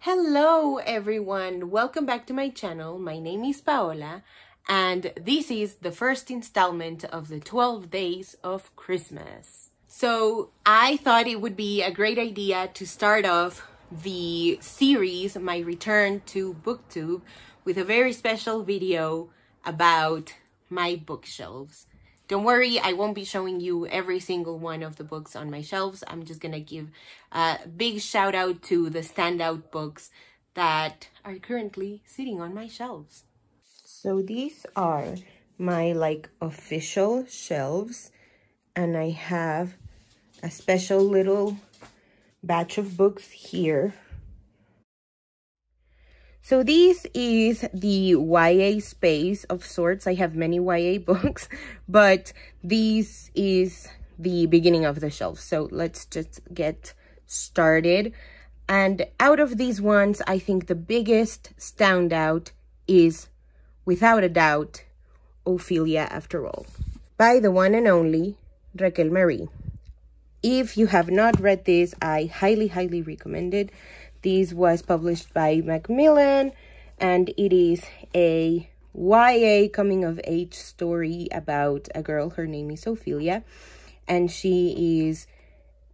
Hello everyone, welcome back to my channel. My name is Paola and this is the first installment of the 12 days of Christmas. So I thought it would be a great idea to start off the series, my return to BookTube, with a very special video about my bookshelves. Don't worry, I won't be showing you every single one of the books on my shelves. I'm just gonna give a big shout out to the standout books that are currently sitting on my shelves. So these are my official shelves, and I have a special little batch of books here. So this is the YA space of sorts. I have many YA books, but this is the beginning of the shelf. So let's just get started. And out of these ones, I think the biggest standout is, without a doubt, Ophelia After All, by the one and only Raquel Marie. If you have not read this, I highly, highly recommend it. This was published by Macmillan, and it is a YA coming-of-age story about a girl. Her name is Ophelia, and she is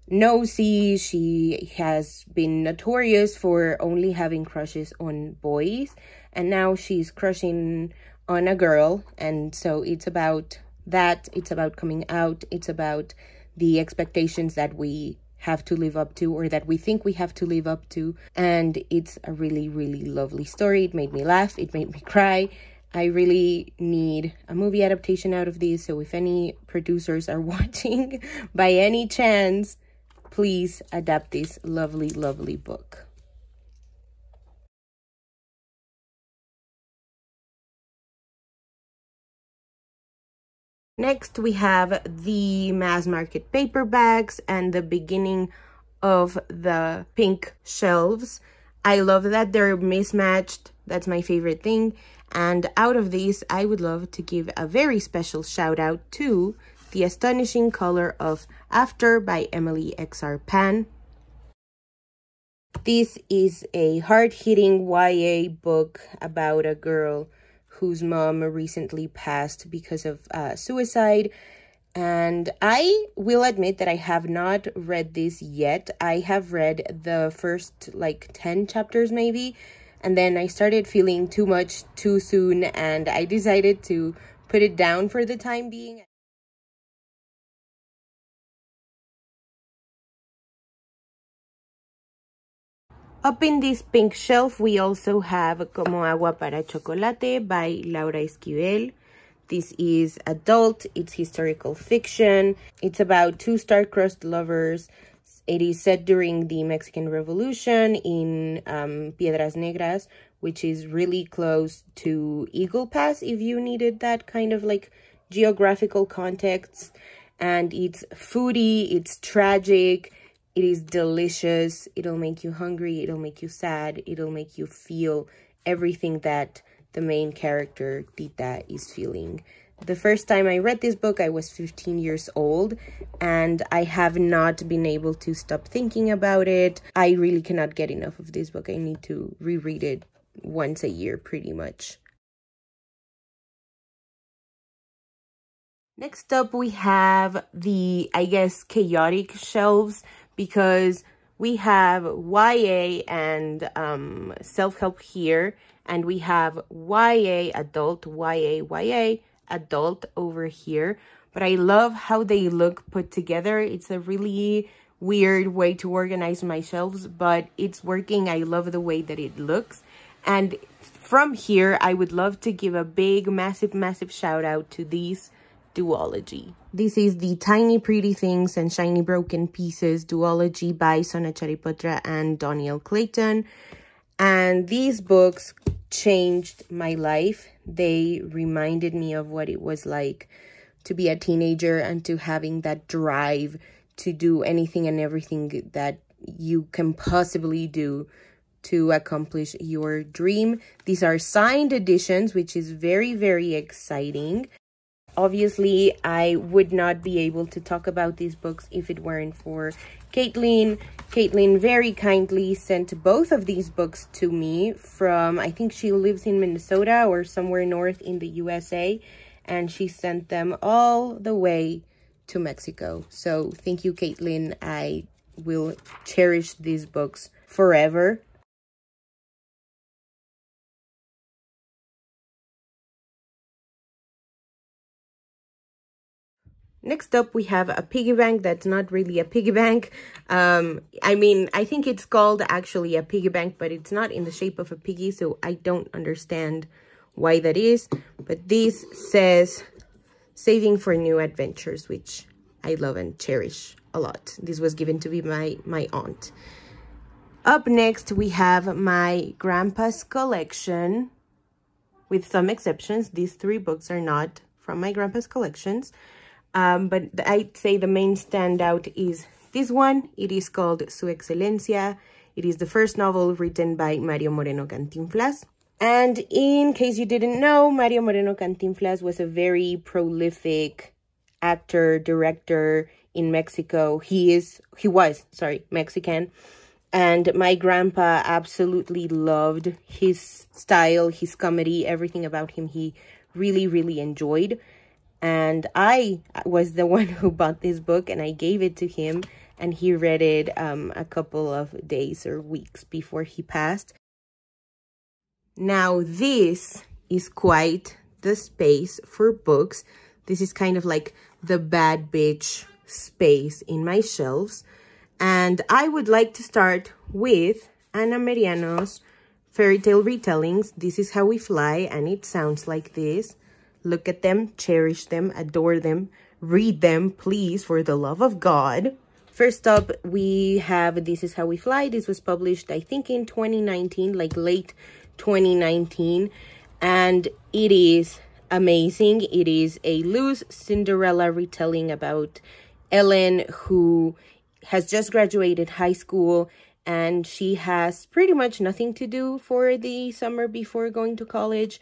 nosy. She has been notorious for only having crushes on boys, and now she's crushing on a girl. And so it's about that. It's about coming out. It's about the expectations that we have to live up to, or that we think we have to live up to. And it's a really, really lovely story. It made me laugh. It made me cry. I really need a movie adaptation out of this. So if any producers are watching, by any chance, please adapt this lovely, lovely book. Next, we have the mass market paperbacks and the beginning of the pink shelves. I love that they're mismatched. That's my favorite thing. And out of these, I would love to give a very special shout out to The Astonishing Color of After by Emily X.R. Pan. This is a hard-hitting YA book about a girl whose mom recently passed because of suicide. And I will admit that I have not read this yet. I have read the first 10 chapters maybe, and then I started feeling too much too soon, and I decided to put it down for the time being. Up in this pink shelf, we also have Como Agua para Chocolate by Laura Esquivel. This is adult, it's historical fiction. It's about two star-crossed lovers. It is set during the Mexican Revolution in Piedras Negras, which is really close to Eagle Pass, if you needed that kind of geographical context. And it's foodie, it's tragic. It is delicious. It'll make you hungry. It'll make you sad. It'll make you feel everything that the main character, Tita, is feeling. The first time I read this book, I was 15 years old, and I have not been able to stop thinking about it. I really cannot get enough of this book. I need to reread it once a year, pretty much. Next up, we have the, I guess, chaotic shelves, because we have YA and self-help here, and we have YA adult, YA adult over here. But I love how they look put together. It's a really weird way to organize my shelves, but it's working. I love the way that it looks. And from here, I would love to give a big, massive, massive shout out to these duology. This is the Tiny Pretty Things and Shiny Broken Pieces duology by Sona Charipotra and Doniel Clayton. And these books changed my life. They reminded me of what it was like to be a teenager and to having that drive to do anything and everything that you can possibly do to accomplish your dream. These are signed editions, which is very, very exciting. Obviously, I would not be able to talk about these books if it weren't for Caitlin. Caitlin very kindly sent both of these books to me from, I think she lives in Minnesota or somewhere north in the USA, and she sent them all the way to Mexico. So thank you, Caitlin. I will cherish these books forever. Next up, we have a piggy bank that's not really a piggy bank. I mean, I think it's called actually a piggy bank, but it's not in the shape of a piggy, so I don't understand why that is. But this says, saving for new adventures, which I love and cherish a lot. This was given to me by my aunt. Up next, we have my grandpa's collection. With some exceptions, these 3 books are not from my grandpa's collections. But I'd say the main standout is this one. It is called Su Excelencia. It is the first novel written by Mario Moreno Cantinflas. And in case you didn't know, Mario Moreno Cantinflas was a very prolific actor, director in Mexico. He was Mexican. And my grandpa absolutely loved his style, his comedy, everything about him he really, really enjoyed. And I was the one who bought this book, and I gave it to him, and he read it a couple of days or weeks before he passed. Now, this is quite the space for books. This is kind of like the bad bitch space in my shelves. And I would like to start with Ana Meriano's fairy tale retellings. This is How We Fly, and it sounds like this. Look at them, cherish them, adore them, read them, please, for the love of God. First up, we have This Is How We Fly. This was published, I think, in 2019, like late 2019. And it is amazing. It is a loose Cinderella retelling about Ellen, who has just graduated high school, and she has pretty much nothing to do for the summer before going to college.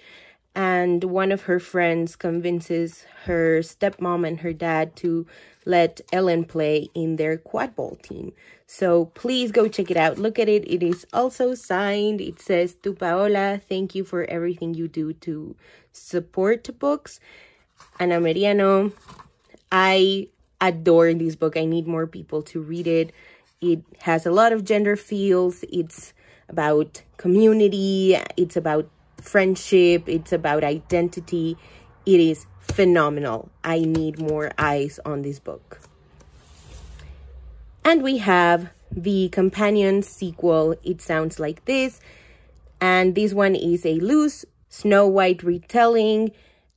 And one of her friends convinces her stepmom and her dad to let Ellen play in their quad ball team. So please go check it out. Look at it. It is also signed. It says, "To Paola, thank you for everything you do to support books." Ana Meriano, I adore this book. I need more people to read it. It has a lot of gender feels. It's about community. It's about friendship. It's about identity. It is phenomenal. I need more eyes on this book. And we have the companion sequel. It sounds like this. And this one is a loose Snow White retelling.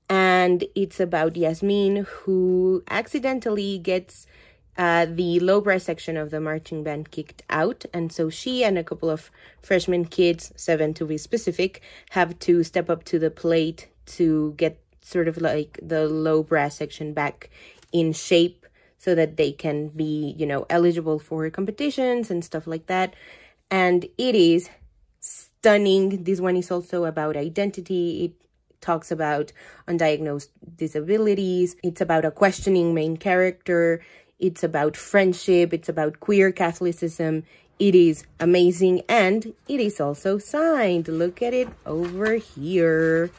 And it's about Yasmin, who accidentally gets the low brass section of the marching band kicked out. And so she and a couple of freshman kids, 7 to be specific, have to step up to the plate to get sort of like the low brass section back in shape so that they can be, you know, eligible for competitions and stuff like that. And it is stunning. This one is also about identity. It talks about undiagnosed disabilities. It's about a questioning main character. It's about friendship. It's about queer Catholicism. It is amazing. And it is also signed. Look at it over here.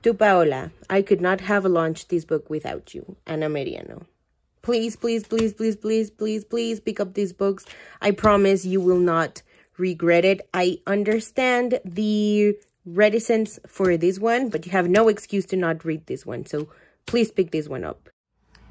To Paola, I could not have launched this book without you, Ana Meriano. Please, please, please, please, please, please, please pick up these books. I promise you will not regret it. I understand the reticence for this one, but you have no excuse to not read this one. So please pick this one up.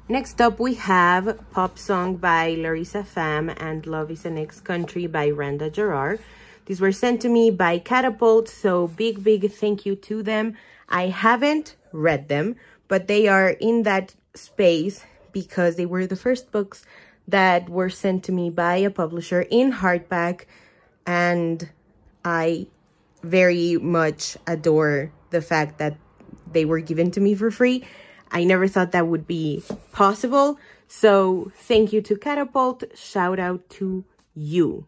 Next up, we have Pop Song by Larissa Pham and Love is an Ex-Country by Randa Gerard. These were sent to me by Catapult, so big, big thank you to them. I haven't read them, but they are in that space because they were the first books that were sent to me by a publisher in hardback, and I very much adore the fact that they were given to me for free. I never thought that would be possible. So thank you to Catapult. Shout out to you.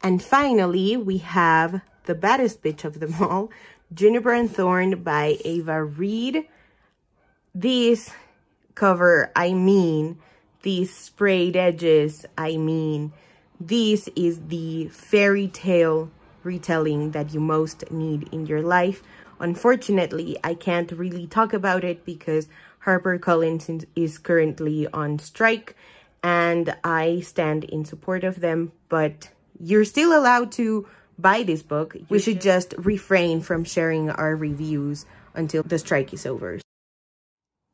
And finally, we have the baddest bitch of them all, Juniper and Thorn by Ava Reed. this cover, I mean, these sprayed edges, I mean, this is the fairy tale retelling that you most need in your life. Unfortunately, I can't really talk about it because HarperCollins is currently on strike, and I stand in support of them, but you're still allowed to buy this book. We should just refrain from sharing our reviews until the strike is over.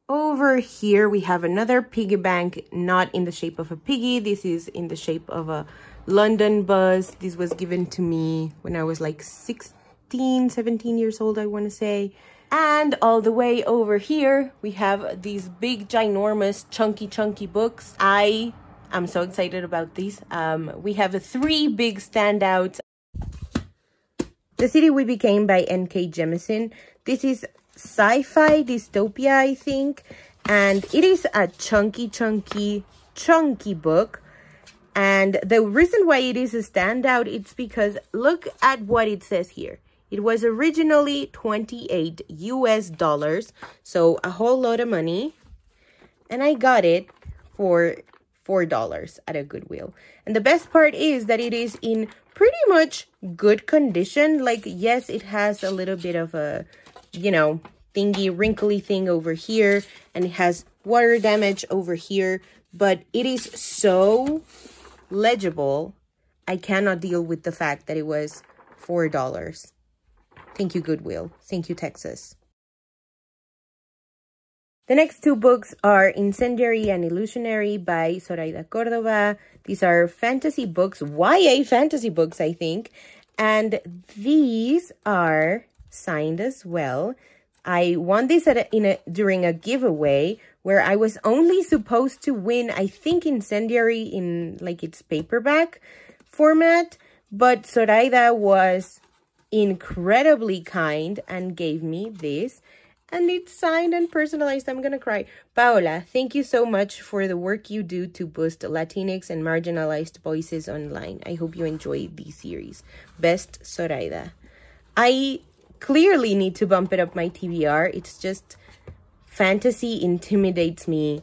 Over here, we have another piggy bank, not in the shape of a piggy. This is in the shape of a London bus. This was given to me when I was like 16, 17 years old, I want to say. And all the way over here, we have these big, ginormous, chunky books. I am so excited about these. We have 3 big standouts. The City We Became by N.K. Jemisin. This is sci-fi dystopia, I think. And it is a chunky book. And the reason why it is a standout, it's because look at what it says here. It was originally $28 US, so a whole lot of money. And I got it for $4 at a Goodwill. And the best part is that it is in pretty much good condition. Like, yes, it has a little bit of a, you know, wrinkly thing over here. And it has water damage over here. But it is so legible. I cannot deal with the fact that it was $4. Thank you, Goodwill. Thank you, Texas. The next 2 books are Incendiary and Illusionary by Zoraida Cordova. These are fantasy books, YA fantasy books, I think. And these are signed as well. I won this during a giveaway where I was only supposed to win, I think, Incendiary in like its paperback format. But Zoraida was incredibly kind and gave me this, and it's signed and personalized. I'm gonna cry. Paola, thank you so much for the work you do to boost Latinx and marginalized voices online. I hope you enjoy this series. Best, Zoraida. I clearly need to bump it up my TBR. It's just fantasy intimidates me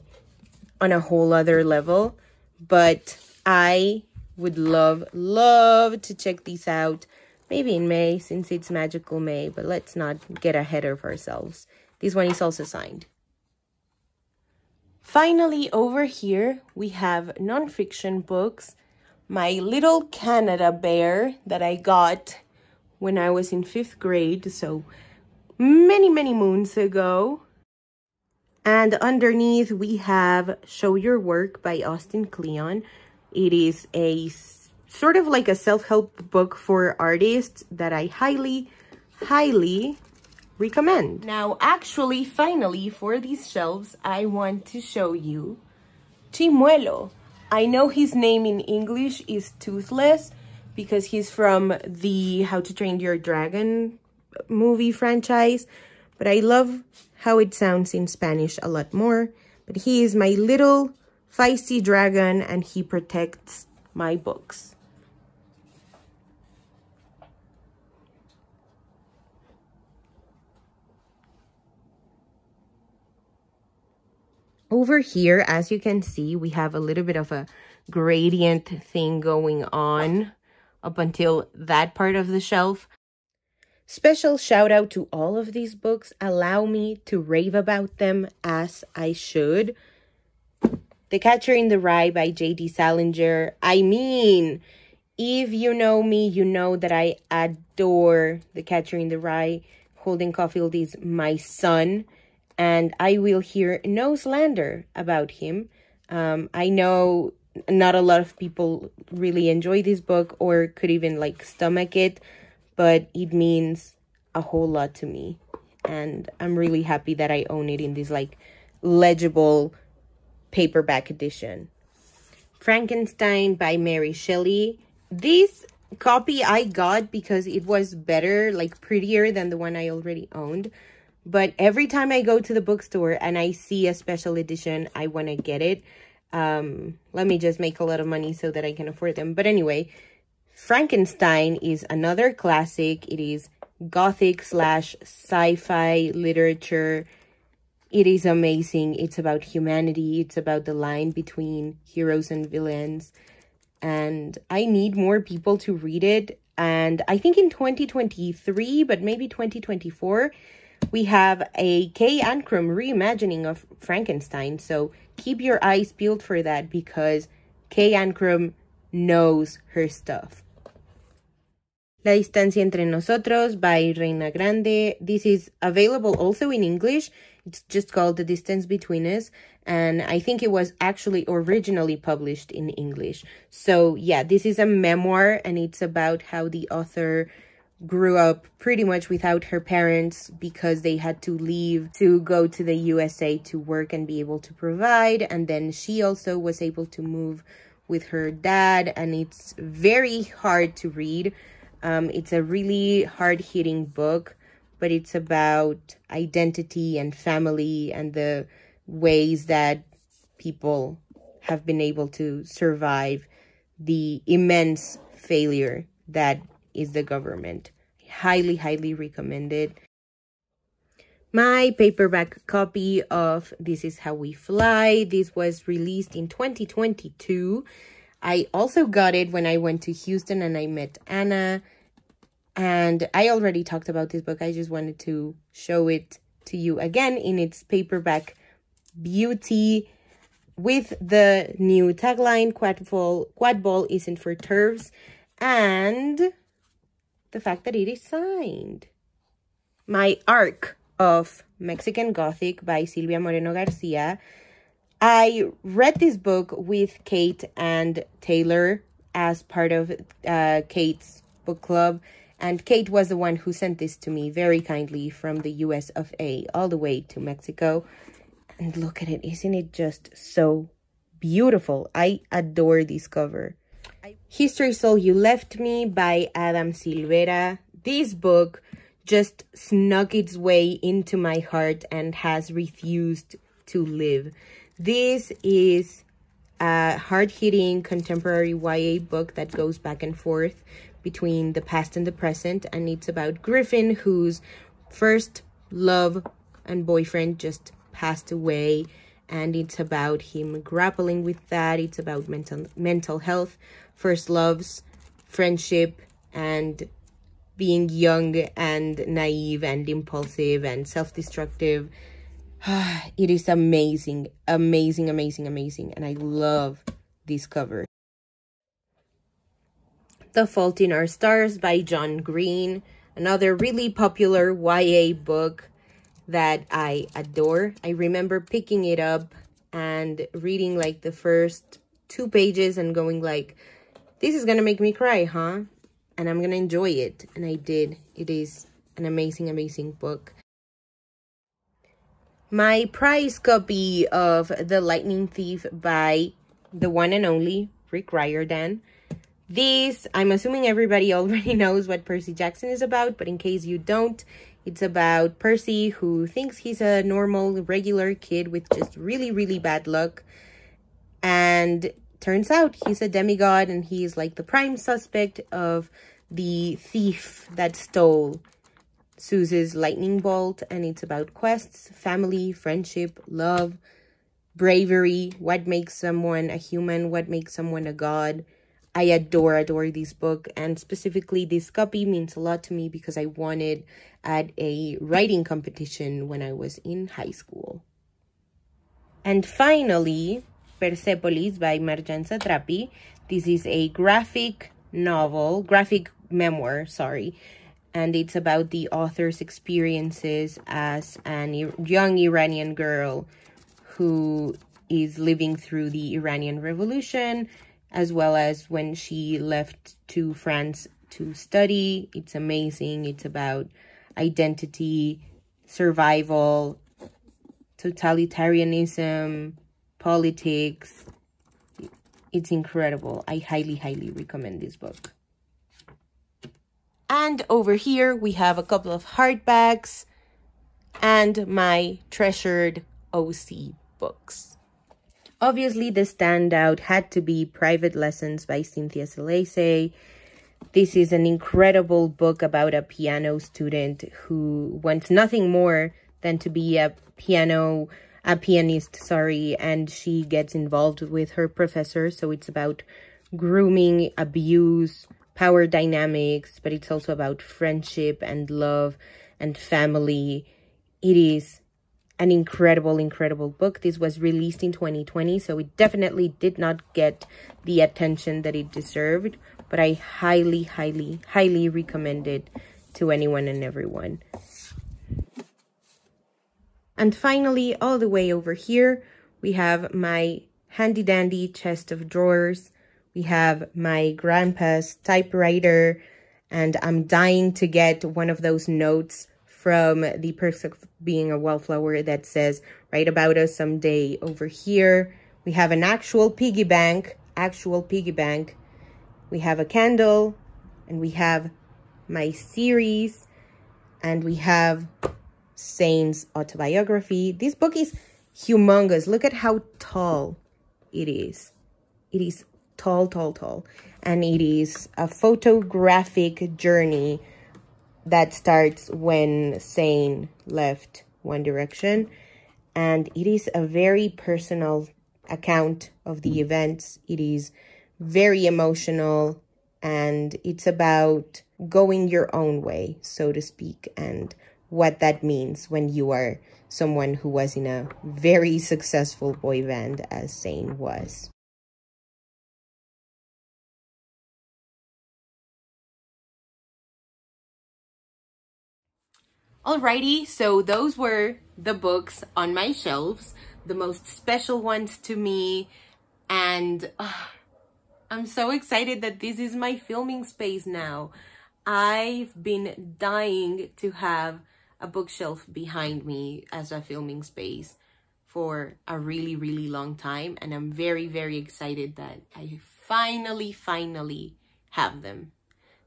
on a whole other level, but I would love to check these out. Maybe in May, since it's Magical May, but let's not get ahead of ourselves. This one is also signed. Finally, over here, we have nonfiction books. My Little Canada Bear that I got when I was in 5th grade, so many moons ago. And underneath, we have Show Your Work by Austin Kleon. It is a sort of like a self-help book for artists that I highly recommend. Now, actually, finally, for these shelves, I want to show you Chimuelo. I know his name in English is Toothless because he's from the How to Train Your Dragon movie franchise, but I love how it sounds in Spanish a lot more. But he is my little feisty dragon and he protects my books. Over here, as you can see, we have a little bit of a gradient thing going on up until that part of the shelf. Special shout out to all of these books. Allow me to rave about them as I should. The Catcher in the Rye by J.D. Salinger. I mean, if you know me, you know that I adore The Catcher in the Rye. Holden Caulfield is my son. And I will hear no slander about him. I know not a lot of people really enjoy this book or could even like stomach it, but it means a whole lot to me. And I'm really happy that I own it in this like legible paperback edition. Frankenstein by Mary Shelley. This copy I got because it was better, like prettier than the one I already owned. But every time I go to the bookstore and I see a special edition, I want to get it. Let me just make a lot of money so that I can afford them. But anyway, Frankenstein is another classic. It is Gothic / sci-fi literature. It is amazing. It's about humanity. It's about the line between heroes and villains. And I need more people to read it. And I think in 2023, but maybe 2024, we have a Kay Ancrum reimagining of Frankenstein. So keep your eyes peeled for that, because Kay Ancrum knows her stuff. La Distancia Entre Nosotros by Reina Grande. This is available also in English. It's just called The Distance Between Us. And I think it was actually originally published in English. So yeah, this is a memoir, and it's about how the author grew up pretty much without her parents because they had to leave to go to the USA to work and be able to provide. And then she also was able to move with her dad, and it's very hard to read. It's a really hard-hitting book, but it's about identity and family and the ways that people have been able to survive the immense failure that is the government. Highly, highly recommended. My paperback copy of This Is How We Fly. This was released in 2022. I also got it when I went to Houston and I met Anna. And I already talked about this book. I just wanted to show it to you again in its paperback beauty, with the new tagline, Quad Ball isn't for turfs, and the fact that it is signed. My Arc of Mexican Gothic by Silvia Moreno Garcia. I read this book with Kate and Taylor as part of Kate's book club. And Kate was the one who sent this to me very kindly from the US of A all the way to Mexico. And look at it. Isn't it just so beautiful? I adore this cover. History Soul You Left Me by Adam Silvera. This book just snuck its way into my heart and has refused to live. This is a hard-hitting contemporary YA book that goes back and forth between the past and the present, and it's about Griffin, whose first love and boyfriend just passed away, and it's about him grappling with that. It's about mental health, first loves, friendship, and being young and naive and impulsive and self-destructive. It is amazing, amazing, amazing, amazing, and I love this cover. The Fault in Our Stars by John Green, another really popular YA book that I adore. I remember picking it up and reading like the first 2 pages and going like, this is gonna make me cry, huh? And I'm gonna enjoy it. And I did. It is an amazing, amazing book. My prize copy of The Lightning Thief by the one and only Rick Riordan. This, I'm assuming everybody already knows what Percy Jackson is about, but in case you don't, it's about Percy, who thinks he's a normal, regular kid with just really, really bad luck. And turns out he's a demigod, and he's like the prime suspect of the thief that stole Suze's lightning bolt. And it's about quests, family, friendship, love, bravery, what makes someone a human, what makes someone a god. I adore this book, and specifically this copy means a lot to me because I won it at a writing competition when I was in high school. And finally, Persepolis by Marjan Satrapi. This is a graphic memoir, and it's about the author's experiences as a young Iranian girl who is living through the Iranian Revolution, as well as when she left to France to study. It's amazing. It's about identity, survival, totalitarianism, politics. It's incredible. I highly, highly recommend this book. And over here, we have a couple of hardbacks and my treasured OC books. Obviously, the standout had to be Private Lessons by Cynthia Celese. This is an incredible book about a piano student who wants nothing more than to be a pianist, sorry, and she gets involved with her professor. So it's about grooming, abuse, power dynamics, but it's also about friendship and love and family. It is an incredible, incredible book. This was released in 2020, so it definitely did not get the attention that it deserved, but I highly, highly, highly recommend it to anyone and everyone. And finally, all the way over here, we have my handy dandy chest of drawers. We have my grandpa's typewriter, and I'm dying to get one of those notes from The Perks of Being a Wallflower that says, write about us someday. Over here, we have an actual piggy bank. We have a candle, and we have my series, and we have Zane's autobiography. This book is humongous. Look at how tall it is. It is tall, tall, tall. And it is a photographic journey that starts when Zane left One Direction. And it is a very personal account of the events. It is very emotional, and it's about going your own way, so to speak, and what that means when you are someone who was in a very successful boy band as Zane was. Alrighty, so those were the books on my shelves, the most special ones to me, and I'm so excited that this is my filming space now. I've been dying to have a bookshelf behind me as a filming space for a really, really long time, and I'm very, very excited that I finally have them.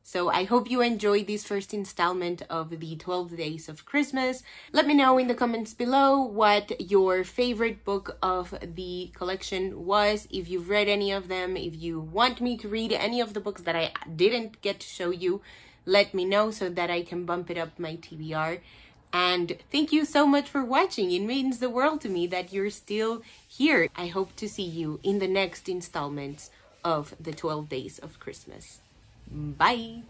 So I hope you enjoyed this first installment of the 12 Days of Christmas. Let me know in the comments below what your favorite book of the collection was, if you've read any of them, if you want me to read any of the books that I didn't get to show you, let me know so that I can bump it up my TBR. And thank you so much for watching. It means the world to me that you're still here. I hope to see you in the next installments of the 12 Days of Christmas. Bye!